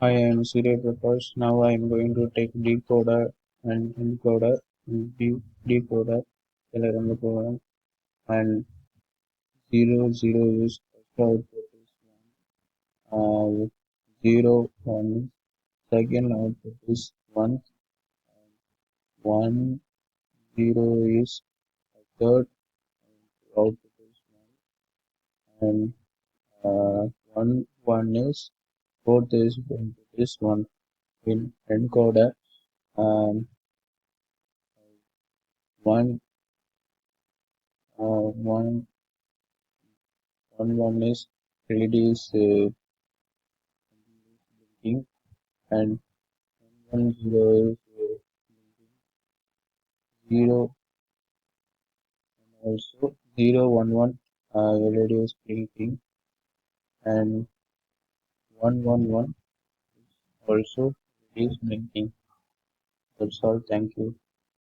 I am Surya Prakash. Now I am going to take decoder and encoder and decoder the program and 00 is first output is 1, 0 1 second output is 1, 1 0 is third output is 1, and 1 1 is fourth is input is 1 in encoder. um, 1 1 1 1 is LED is blinking, and 1 0 is 0, and also 0 1 1 LED is blinking, and 1 1 1 also is blinking. That's all. Thank you.